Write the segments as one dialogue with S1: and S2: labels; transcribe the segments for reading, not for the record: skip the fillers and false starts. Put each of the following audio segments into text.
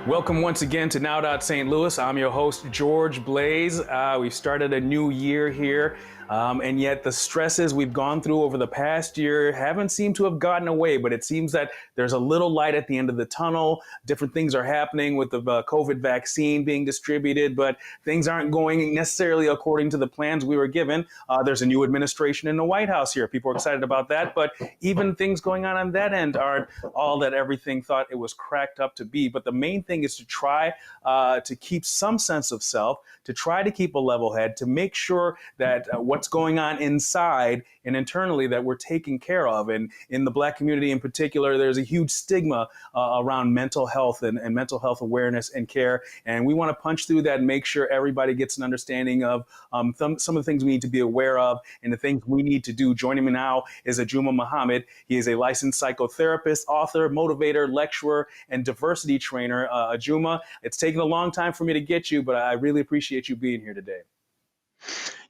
S1: Welcome once again to St. Louis. I'm your host, George Blaze. We've started a new year here, and yet the stresses we've gone through over the past year haven't seemed to have gotten away, but it seems that there's a little light at the end of the tunnel. Different things are happening with the COVID vaccine being distributed, but things aren't going necessarily according to the plans we were given. There's a new administration in the White House here. People are excited about that, but even things going on that end aren't all that everything thought it was cracked up to be. But the main thing is to try to keep some sense of self, to try to keep a level head, to make sure that what's going on inside and internally that we're taking care of. And in the Black community in particular, there's a huge stigma around mental health and mental health awareness and care. And we want to punch through that and make sure everybody gets an understanding of some of the things we need to be aware of and the things we need to do. Joining me now is Ajuma Muhammad. He is a licensed psychotherapist, author, motivator, lecturer, and diversity trainer. Ajuma, it's taken a long time for me to get you, but I really appreciate you being here today.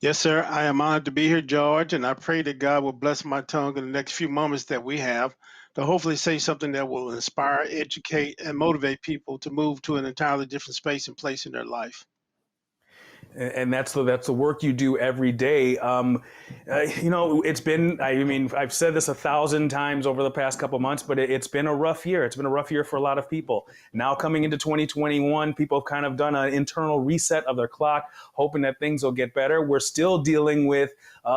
S2: Yes, sir. I am honored to be here, George, and I pray that God will bless my tongue in the next few moments that we have to hopefully say something that will inspire, educate, and motivate people to move to an entirely different space and place in their life.
S1: And that's the work you do every day. It's been, I've said this 1,000 times over the past couple months, but it's been a rough year. It's been a rough year for a lot of people. Now coming into 2021, people have kind of done an internal reset of their clock, hoping that things will get better. We're still dealing with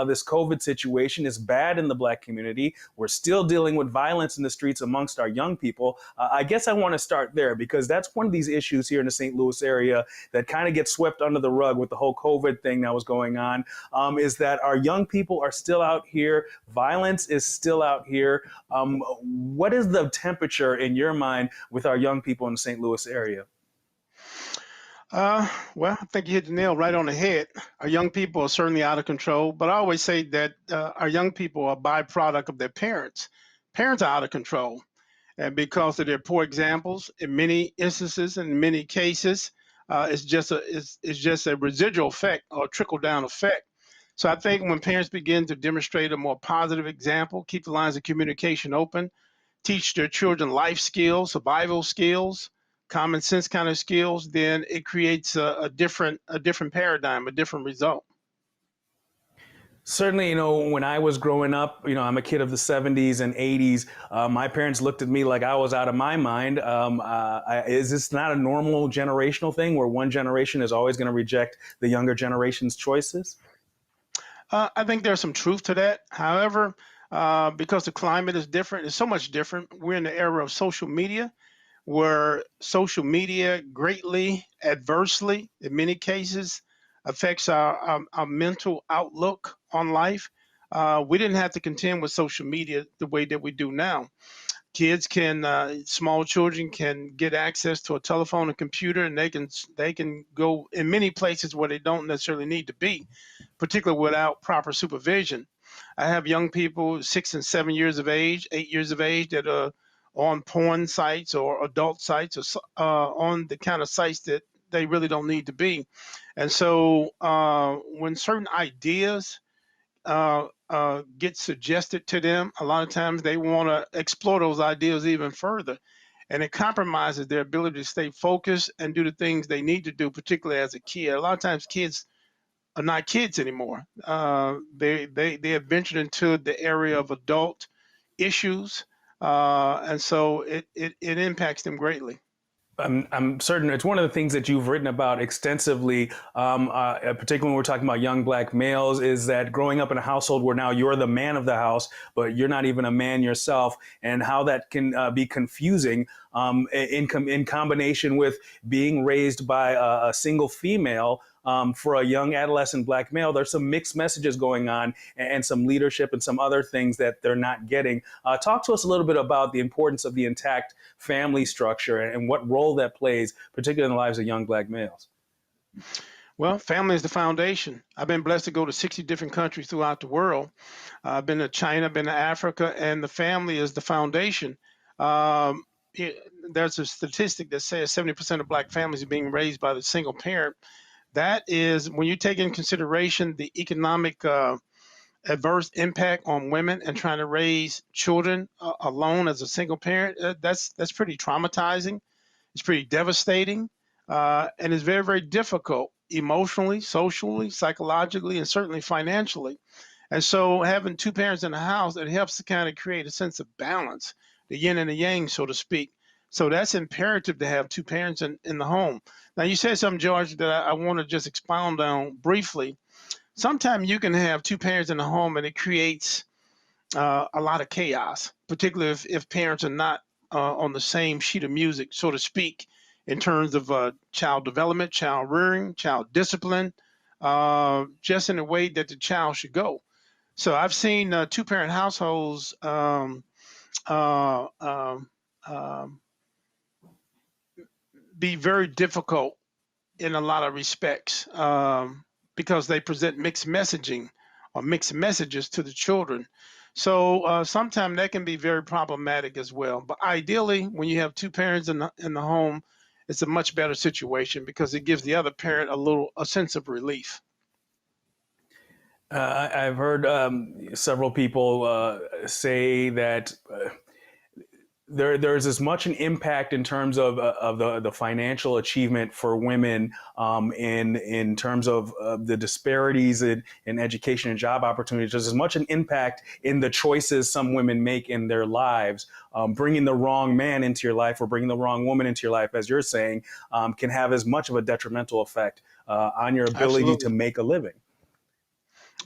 S1: this COVID situation. Is bad in the Black community. We're still dealing with violence in the streets amongst our young people. I guess I want to start there because that's one of these issues here in the St. Louis area that kind of gets swept under the rug with the whole COVID thing that was going on, is that our young people are still out here. Violence is still out here. What is the temperature in your mind with our young people in the St. Louis area?
S2: Well, I think you hit the nail right on the head. Our young people are certainly out of control, but I always say that our young people are a byproduct of their parents. Parents are out of control, and because of their poor examples, in many instances, in many cases, it's just a residual effect or trickle down effect. So I think when parents begin to demonstrate a more positive example, keep the lines of communication open, teach their children life skills, survival skills, common sense kind of skills, then it creates a different paradigm, a different result.
S1: Certainly, when I was growing up, I'm a kid of the 70s and 80s. My parents looked at me like I was out of my mind. Is this not a normal generational thing where one generation is always going to reject the younger generation's choices?
S2: I think there's some truth to that. However, because the climate is different, it's so much different. We're in the era of social media, where social media greatly adversely, in many cases, affects our mental outlook on life. We didn't have to contend with social media the way that we do now. Kids can, small children can get access to a telephone and computer, and they can go in many places where they don't necessarily need to be, particularly without proper supervision. I have young people 6 and 7 years of age, 8 years of age that are on porn sites or adult sites or on the kind of sites that they really don't need to be. And so when certain ideas get suggested to them, a lot of times they want to explore those ideas even further. And it compromises their ability to stay focused and do the things they need to do, particularly as a kid. A lot of times kids are not kids anymore. They have ventured into the area of adult issues, and so it impacts them greatly.
S1: I'm certain it's one of the things that you've written about extensively, particularly when we're talking about young Black males, is that growing up in a household where now you're the man of the house, but you're not even a man yourself, and how that can be confusing in combination with being raised by a single female. For a young adolescent Black male, there's some mixed messages going on and some leadership and some other things that they're not getting. Talk to us a little bit about the importance of the intact family structure and what role that plays, particularly in the lives of young Black males.
S2: Well, family is the foundation. I've been blessed to go to 60 different countries throughout the world. I've been to China, been to Africa, and the family is the foundation. There's a statistic that says 70% of Black families are being raised by the single parent. That is, when you take in consideration the economic adverse impact on women and trying to raise children alone as a single parent, that's pretty traumatizing. It's pretty devastating, and it's very, very difficult emotionally, socially, psychologically, and certainly financially. And so having two parents in the house, it helps to kind of create a sense of balance, the yin and the yang, so to speak. So that's imperative to have two parents in the home. Now, you said something, George, that I want to just expound on briefly. Sometimes you can have two parents in the home and it creates a lot of chaos, particularly if parents are not on the same sheet of music, so to speak, in terms of child development, child rearing, child discipline, just in the way that the child should go. So I've seen two-parent households uh, um, um, be very difficult in a lot of respects because they present mixed messaging or mixed messages to the children. So sometimes that can be very problematic as well. But ideally, when you have two parents in the home, it's a much better situation because it gives the other parent a sense of relief.
S1: I've heard several people say that there's as much an impact in terms of the financial achievement for women in terms of the disparities in education and job opportunities. There's as much an impact in the choices some women make in their lives. Bringing the wrong man into your life or bringing the wrong woman into your life, as you're saying, can have as much of a detrimental effect on your ability to
S2: Absolutely.
S1: make a living.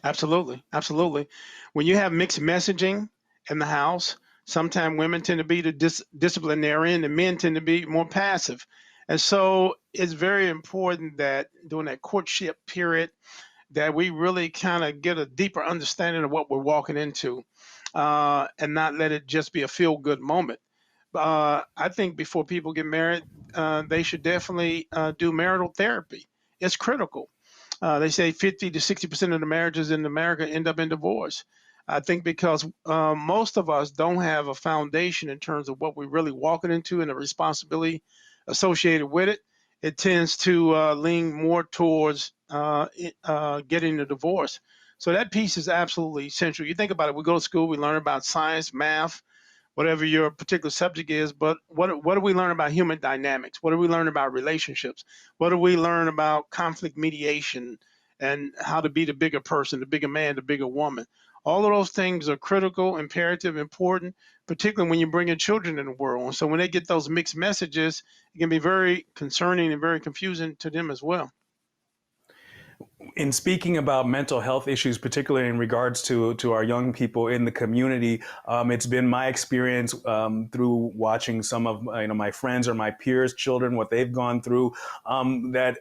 S2: Absolutely, absolutely. When you have mixed messaging in the house, sometimes women tend to be the disciplinarian, and men tend to be more passive. And so it's very important that during that courtship period, that we really kind of get a deeper understanding of what we're walking into, and not let it just be a feel good moment. I think before people get married, they should definitely do marital therapy. It's critical. They say 50 to 60% of the marriages in America end up in divorce. I think because most of us don't have a foundation in terms of what we're really walking into and the responsibility associated with it. It tends to lean more towards getting a divorce. So that piece is absolutely essential. You think about it, we go to school, we learn about science, math, whatever your particular subject is, but what do we learn about human dynamics? What do we learn about relationships? What do we learn about conflict mediation and how to be the bigger person, the bigger man, the bigger woman? All of those things are critical, imperative, important, particularly when you're bringing children in the world. And so when they get those mixed messages, it can be very concerning and very confusing to them as well.
S1: In speaking about mental health issues, particularly in regards to our young people in the community, it's been my experience through watching some of my friends or my peers' children, what they've gone through, that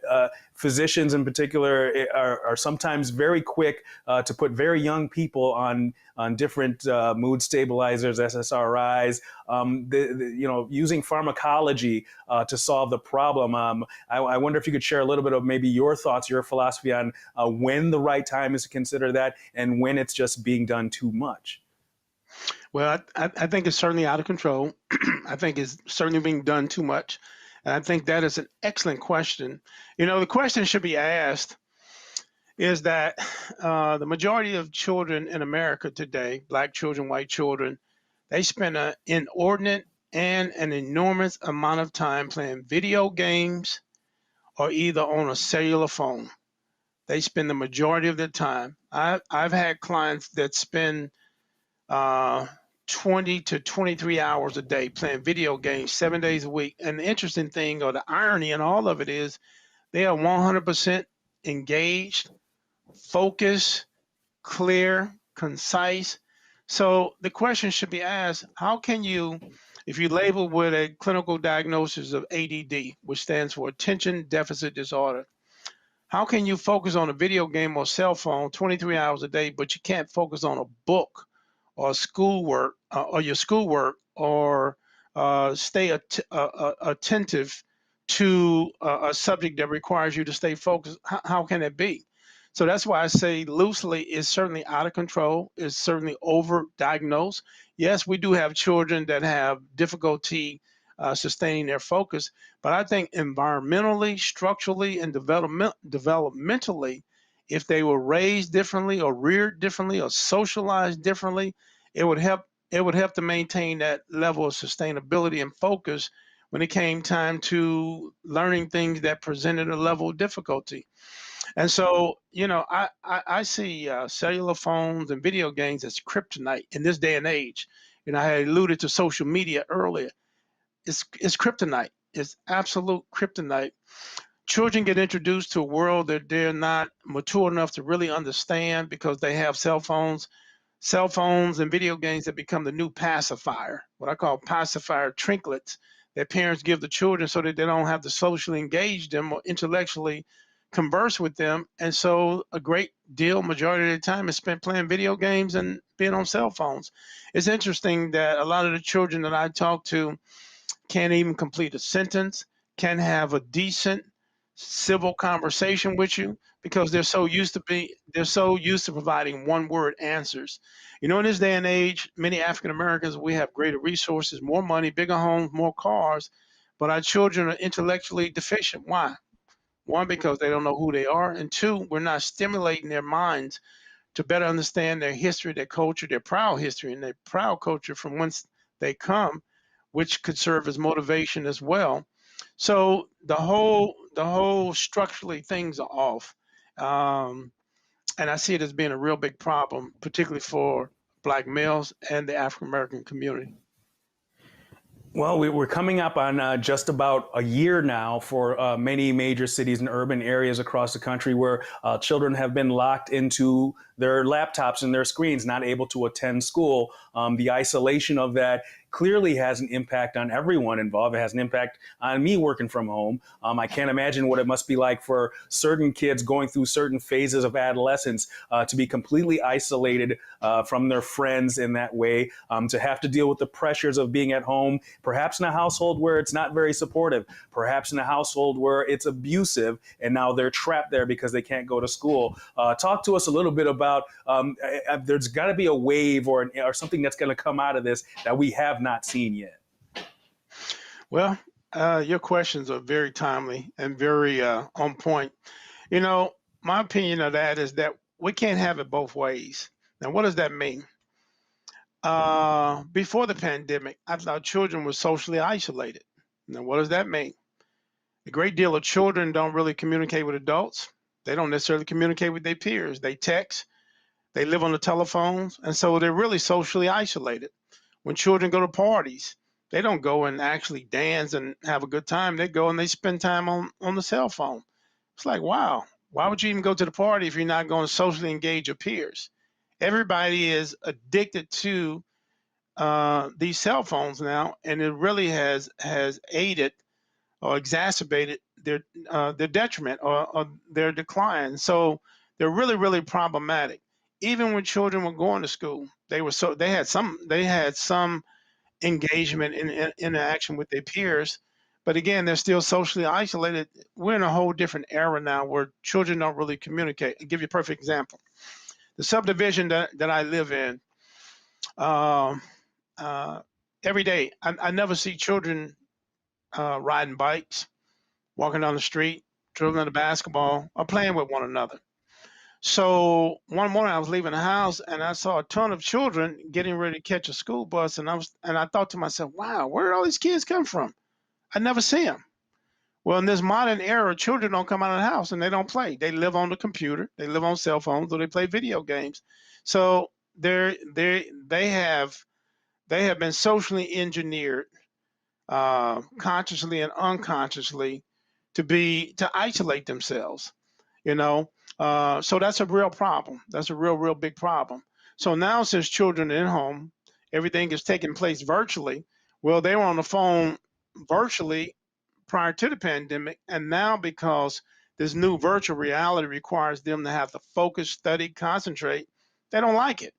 S1: physicians in particular are sometimes very quick to put very young people on different mood stabilizers, SSRIs, using pharmacology to solve the problem. I wonder if you could share a little bit of maybe your thoughts, your philosophy on when the right time is to consider that and when it's just being done too much.
S2: Well, I think it's certainly out of control. I think it's certainly being done too much. And I think that is an excellent question. The question should be asked is that the majority of children in America today, black children, white children, they spend an inordinate and an enormous amount of time playing video games or either on a cellular phone. They spend the majority of their time. I've had clients that spend uh, 20 to 23 hours a day playing video games 7 days a week. And the interesting thing or the irony in all of it is they are 100% engaged, focused, clear, concise. So the question should be asked, how can you, if you label with a clinical diagnosis of ADD, which stands for attention deficit disorder, how can you focus on a video game or cell phone 23 hours a day, but you can't focus on a book or schoolwork or your schoolwork or stay attentive to a subject that requires you to stay focused? How can it be? So that's why I say loosely is certainly out of control, is certainly over-diagnosed. Yes, we do have children that have difficulty sustaining their focus, but I think environmentally, structurally, and developmentally, if they were raised differently or reared differently or socialized differently, it would help to maintain that level of sustainability and focus when it came time to learning things that presented a level of difficulty. And so, I see cellular phones and video games as kryptonite in this day and age. I had alluded to social media earlier. It's kryptonite. It's absolute kryptonite. Children get introduced to a world that they're not mature enough to really understand because they have cell phones and video games that become the new pacifier, what I call pacifier trinkets that parents give the children so that they don't have to socially engage them or intellectually converse with them. And so a great deal, majority of the time, is spent playing video games and being on cell phones. It's interesting that a lot of the children that I talk to can't even complete a sentence, can't have a decent civil conversation with you because they're so used to providing one word answers. In this day and age, many African Americans, we have greater resources, more money, bigger homes, more cars, but our children are intellectually deficient. Why? One, because they don't know who they are, and two, we're not stimulating their minds to better understand their history, their culture, their proud history, and their proud culture from whence they come, which could serve as motivation as well. So the whole structurally things are off, um, and I see it as being a real big problem, particularly for Black males and the African American community.
S1: Well, we're coming up on just about a year now for many major cities and urban areas across the country where children have been locked into their laptops and their screens, not able to attend school. The isolation of that clearly has an impact on everyone involved. It has an impact on me working from home. I can't imagine what it must be like for certain kids going through certain phases of adolescence to be completely isolated from their friends in that way, to have to deal with the pressures of being at home, perhaps in a household where it's not very supportive, perhaps in a household where it's abusive, and now they're trapped there because they can't go to school. Talk to us a little bit about there's got to be a wave or something that's going to come out of this that we have not seen yet.
S2: Well, your questions are very timely and very on point. My opinion of that is that we can't have it both ways. Now, what does that mean? Before the pandemic, I thought children were socially isolated. Now, what does that mean? A great deal of children don't really communicate with adults. They don't necessarily communicate with their peers. They text, they live on the telephones, and so they're really socially isolated. When children go to parties, they don't go and actually dance and have a good time. They go and they spend time on the cell phone. It's like, wow, why would you even go to the party if you're not going to socially engage your peers? Everybody is addicted to these cell phones now, and it really has aided or exacerbated their detriment or their decline. So they're really really problematic. Even when children were going to school, they had some engagement in interaction with their peers, but again, they're still socially isolated. We're in a whole different era now where children don't really communicate. I'll give you a perfect example. The subdivision that I live in, um, uh, every day, I never see children riding bikes, walking down the street, dribbling a basketball, or playing with one another. So one morning I was leaving the house and I saw a ton of children getting ready to catch a school bus, and I thought to myself, "Wow, where did all these kids come from? I never see them." Well, in this modern era, children don't come out of the house and they don't play. They live on the computer, they live on cell phones, or they play video games. So they have been socially engineered, consciously and unconsciously, to isolate themselves. You know, so that's a real problem. That's a real big problem. So now, since children are in home, everything is taking place virtually. Well, they were on the phone virtually prior to the pandemic, and now because this new virtual reality requires them to have to focus, study, concentrate, they don't like it.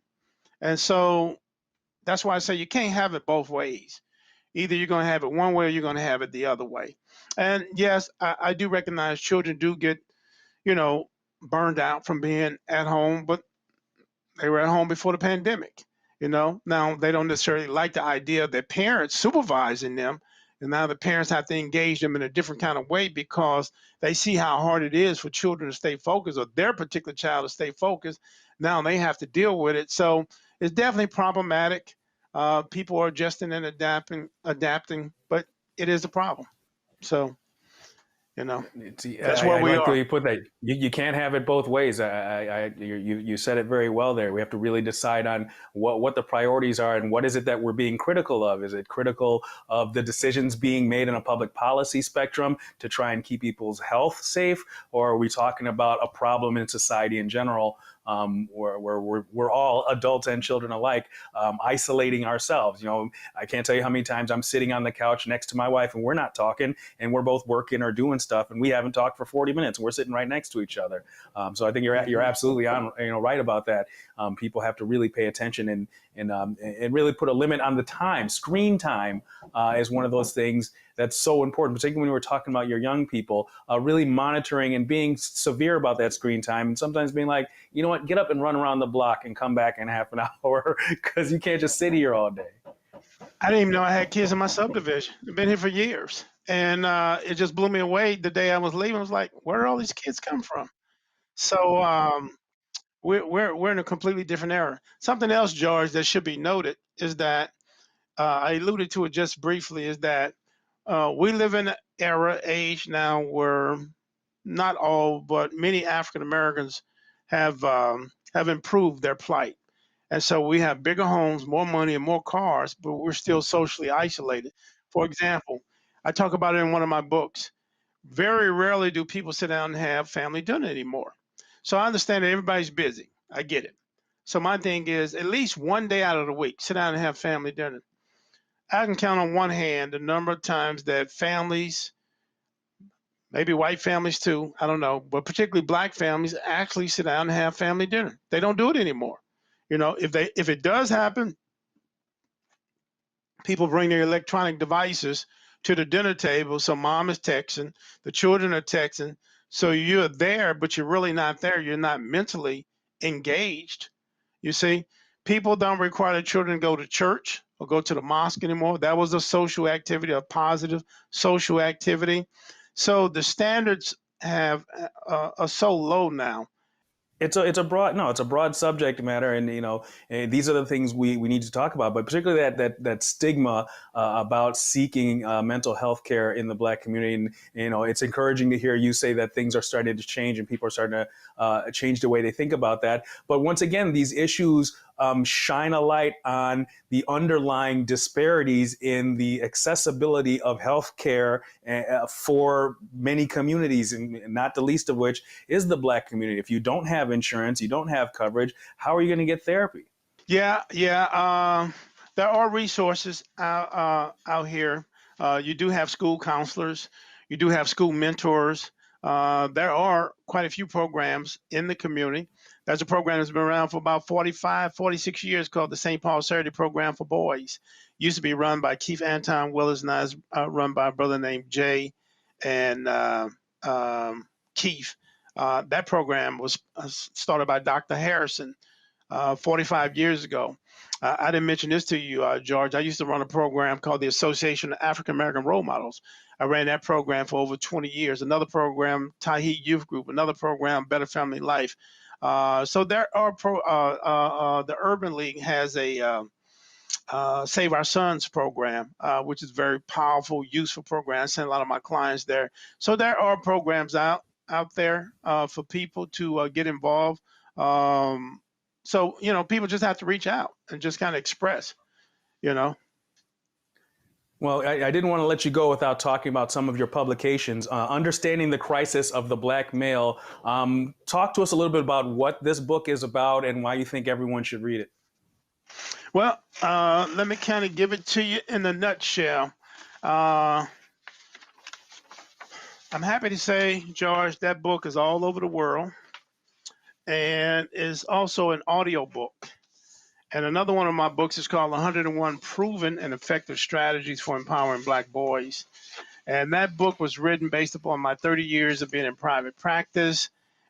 S2: And so that's why I say you can't have it both ways. Either you're going to have it one way or you're going to have it the other way. And yes, I do recognize children do get, you know, burned out from being at home, but they were at home before the pandemic. Now they don't necessarily like the idea of their parents supervising them, and now the parents have to engage them in a different kind of way because they see how hard it is for children to stay focused, or their particular child to stay focused. Now they have to deal with it, so it's definitely problematic. People are adjusting and adapting, but it is a problem. So, you know, that's where
S1: I
S2: we
S1: like the way
S2: are.
S1: you put that. You can't have it both ways. You said it very well there. We have to really decide on what the priorities are and what is it that we're being critical of. Is it critical of the decisions being made in a public policy spectrum to try and keep people's health safe, or are we talking about a problem in society in general, where we're all adults and children alike isolating ourselves? I can't tell you how many times I'm sitting on the couch next to my wife and we're not talking, and we're both working or doing stuff, and we haven't talked for 40 minutes, and we're sitting right next to each other. So I think you're
S2: Hmm.
S1: absolutely on, right about that. People have to really pay attention and really put a limit on the time. Screen time is one of those things that's so important, particularly when we're talking about your young people. Really monitoring and being severe about that screen time, and sometimes being like, you know what, get up and run around the block and come back in half an hour because you can't just sit here all day.
S2: I didn't even know I had kids in my subdivision. I've been here for years, and it just blew me away the day I was leaving. I was like, where did all these kids come from? So we're in a completely different era. Something else, George, that should be noted is that I alluded to it just briefly. Is that we live in an era, age now where not all, but many African Americans have improved their plight, and so we have bigger homes, more money, and more cars, but we're still socially isolated. For example, I talk about it in one of my books. Very rarely do people sit down and have family dinner anymore. So I understand that everybody's busy. I get it. So my thing is, at least one day out of the week, sit down and have family dinner. I can count on one hand the number of times that families, maybe white families too, I don't know, but particularly black families actually sit down and have family dinner. They don't do it anymore. If it does happen, people bring their electronic devices to the dinner table. So mom is texting, the children are texting. So you're there, but you're really not there. You're not mentally engaged. You see, people don't require their children to go to church or go to the mosque anymore. That was a social activity, a positive social activity. So the standards have are so low now.
S1: It's a broad, no, it's a broad subject matter, and these are the things we need to talk about. But particularly that stigma about seeking mental health care in the Black community, and it's encouraging to hear you say that things are starting to change and people are starting to change the way they think about that. But once again, these issues shine a light on the underlying disparities in the accessibility of healthcare for many communities, and not the least of which is the Black community. If you don't have insurance, you don't have coverage, how are you going to get therapy?
S2: Yeah, yeah. There are resources out here. You do have school counselors. You do have school mentors. There are quite a few programs in the community. There's a program that's been around for about 45, 46 years called the St. Paul Saturday Program for Boys. Used to be run by Keith Anton Willis, now it's run by a brother named Jay and Keith. That program was started by Dr. Harrison 45 years ago. I didn't mention this to you, George. I used to run a program called the Association of African American Role Models. I ran that program for over 20 years. Another program, Tahi Youth Group. Another program, Better Family Life. So there are the Urban League has a Save Our Sons program, which is very powerful, useful program. I send a lot of my clients there. So there are programs out there for people to get involved. So people just have to reach out and just kind of express. You know.
S1: Well, I didn't want to let you go without talking about some of your publications. Understanding the Crisis of the Black Male. Talk to us a little bit about what this book is about and why you think everyone should read it.
S2: Well, let me kind of give it to you in a nutshell. Uh, I'm happy to say, George, that book is all over the world and is also an audio book. And another one of my books is called 101 Proven and Effective Strategies for Empowering Black Boys. And that book was written based upon my 30 years of being in private practice.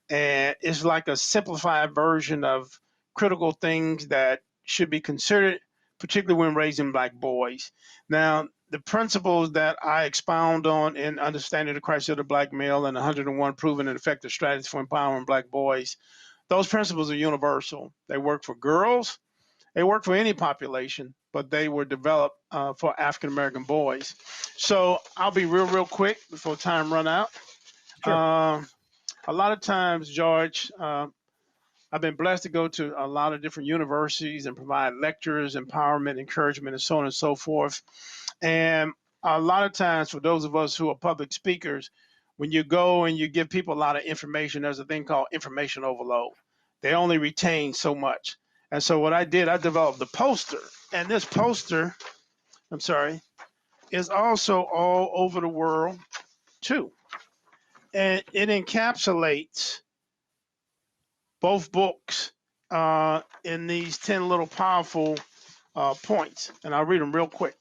S2: And it's like a simplified version of critical things that should be considered, particularly when raising Black boys. Now, the principles that I expound on in Understanding the Crisis of the Black Male and 101 Proven and Effective Strategies for Empowering Black Boys, those principles are universal. They work for girls, they work for any population, but they were developed for African American boys. So I'll be real quick before time run out.
S1: Sure.
S2: A lot of times, George, I've been blessed to go to a lot of different universities and provide lectures, empowerment, encouragement, and so on and so forth. And a lot of times, for those of us who are public speakers, when you go and you give people a lot of information, there's a thing called information overload. They only retain so much. And so, what I did, I developed the poster. And this poster, I'm sorry, is also all over the world too. And it encapsulates both books in these 10 little powerful points. And I'll read them real quick.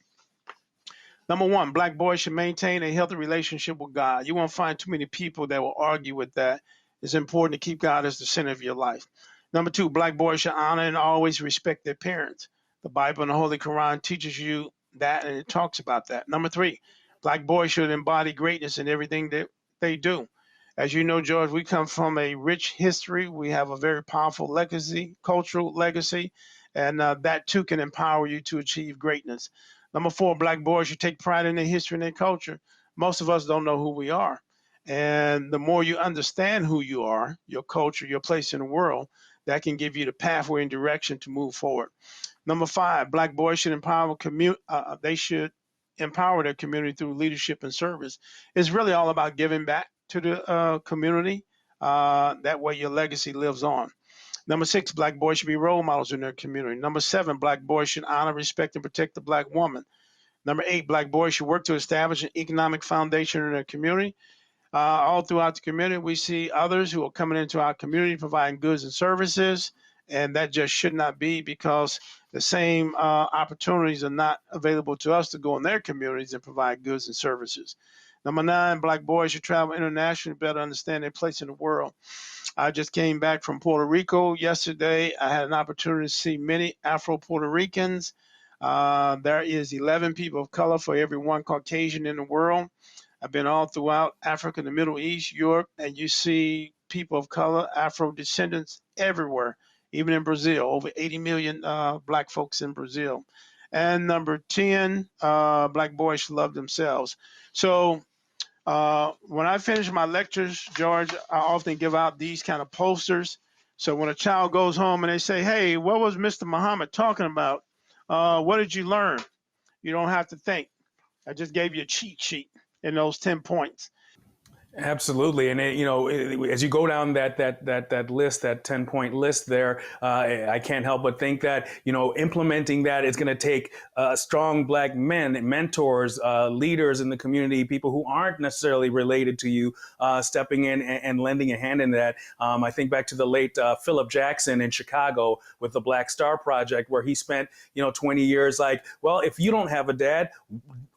S2: Number one, black boys should maintain a healthy relationship with God. You won't find too many people that will argue with that. It's important to keep God as the center of your life. Number two, black boys should honor and always respect their parents. The Bible and the Holy Quran teaches you that, and it talks about that. Number three, black boys should embody greatness in everything that they do. As you know, George, we come from a rich history. We have a very powerful legacy, cultural legacy, and that too can empower you to achieve greatness. Number four, black boys should take pride in their history and their culture. Most of us don't know who we are. And the more you understand who you are, your culture, your place in the world, that can give you the pathway and direction to move forward. Number five, black boys should they should empower their community through leadership and service. It's really all about giving back to the community. That way your legacy lives on. Number six, black boys should be role models in their community. Number seven, black boys should honor, respect, and protect the black woman. Number eight, black boys should work to establish an economic foundation in their community. All throughout the community, we see others who are coming into our community providing goods and services, and that just should not be, because the same opportunities are not available to us to go in their communities and provide goods and services. Number nine, black boys should travel internationally to better understand their place in the world. I just came back from Puerto Rico yesterday. I had an opportunity to see many Afro Puerto Ricans. There is 11 people of color for every one Caucasian in the world. I've been all throughout Africa, the Middle East, Europe, and you see people of color, Afro descendants everywhere, even in Brazil, over 80 million black folks in Brazil. And number 10, black boys should love themselves. So when I finish my lectures, George, I often give out these kind of posters. So when a child goes home and they say, hey, what was Mr. Muhammad talking about? What did you learn? You don't have to think. I just gave you a cheat sheet in those 10 points.
S1: Absolutely, and as you go down that list, that 10-point list there, I can't help but think that implementing that is going to take strong black men, mentors, leaders in the community, people who aren't necessarily related to you, stepping in and lending a hand in that. I think back to the late Philip Jackson in Chicago with the Black Star Project, where he spent 20 years like, well, if you don't have a dad,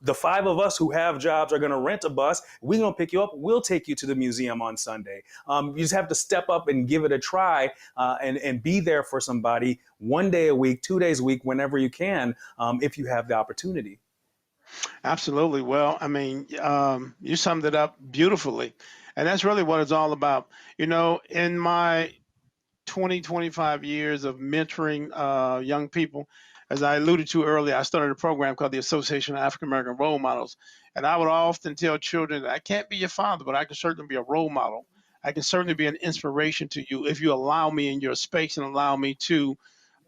S1: the five of us who have jobs are going to rent a bus. We're going to pick you up. We'll take you to the museum on Sunday. You just have to step up and give it a try, and be there for somebody 1 day a week, 2 days a week, whenever you can, if you have the opportunity.
S2: Absolutely. Well, I mean, you summed it up beautifully. And that's really what it's all about. In my 20, 25 years of mentoring young people, as I alluded to earlier, I started a program called the Association of African American Role Models. And I would often tell children that I can't be your father, but I can certainly be a role model. I can certainly be an inspiration to you if you allow me in your space and allow me to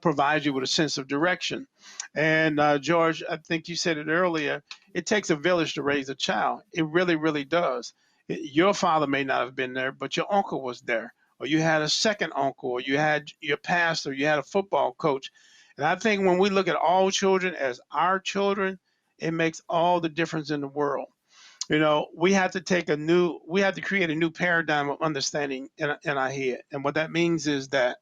S2: provide you with a sense of direction. And George, I think you said it earlier, it takes a village to raise a child. It really, really does. Your father may not have been there, but your uncle was there, or you had a second uncle, or you had your pastor, you had a football coach. And I think when we look at all children as our children, it makes all the difference in the world. We have to create a new paradigm of understanding in our head. And what that means is that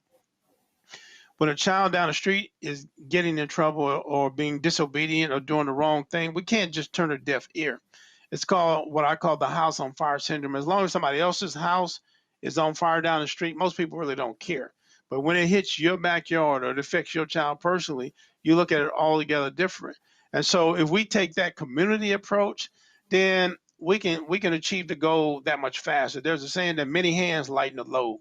S2: when a child down the street is getting in trouble or being disobedient or doing the wrong thing, we can't just turn a deaf ear. It's called what I call the house on fire syndrome. As long as somebody else's house is on fire down the street, most people really don't care. But when it hits your backyard or it affects your child personally, you look at it altogether different. And so if we take that community approach, then we can achieve the goal that much faster. There's a saying that many hands lighten the load.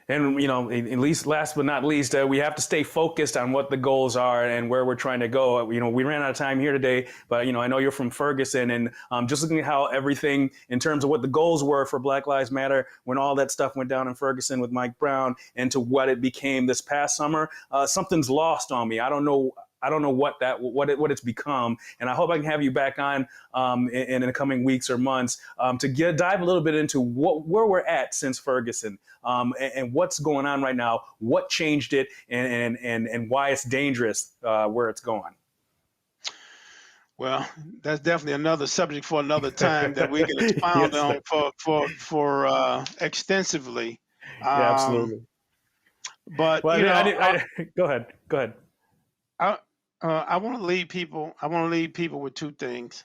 S1: And at least last but not least, we have to stay focused on what the goals are and where we're trying to go. We ran out of time here today, but I know you're from Ferguson, and just looking at how everything in terms of what the goals were for Black Lives Matter when all that stuff went down in Ferguson with Mike Brown, and to what it became this past summer, something's lost on me. I don't know what it's become, and I hope I can have you back on in the coming weeks or months to dive a little bit into where we're at since Ferguson, and what's going on right now, what changed it, and why it's dangerous where it's going.
S2: Well, that's definitely another subject for another time that we can expound
S1: Yes,
S2: on
S1: sir.
S2: for extensively.
S1: Yeah,
S2: Um,
S1: absolutely.
S2: but
S1: Well,
S2: you know,
S1: go ahead. Go ahead.
S2: I I want to leave people. I want to leave people with two things.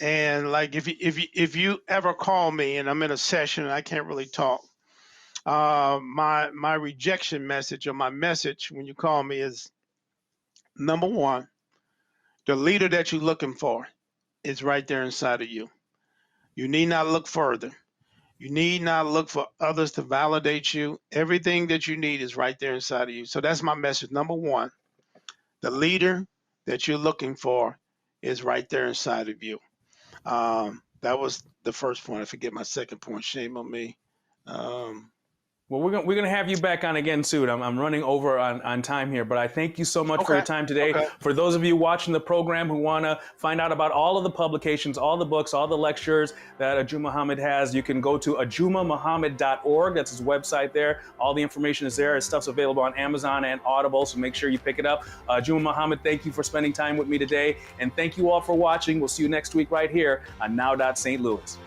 S2: And like, if you ever call me and I'm in a session and I can't really talk, my rejection message or my message when you call me is number one: the leader that you're looking for is right there inside of you. You need not look further. You need not look for others to validate you. Everything that you need is right there inside of you. So that's my message. Number one, the leader that you're looking for is right there inside of you. That was the first point. I forget my second point. Shame on me. Um,
S1: Well, we're gonna have you back on again soon. I'm running over on time here, but I thank you so much for your
S2: okay.
S1: time today.
S2: Okay.
S1: For those of you watching the program who want to find out about all of the publications, all the books, all the lectures that Ajuma Muhammad has, you can go to ajumamuhammad.org. That's his website there. All the information is there. His stuff's available on Amazon and Audible, so make sure you pick it up. Ajuma Muhammad, thank you for spending time with me today, and thank you all for watching. We'll see you next week right here on Now. St. Louis.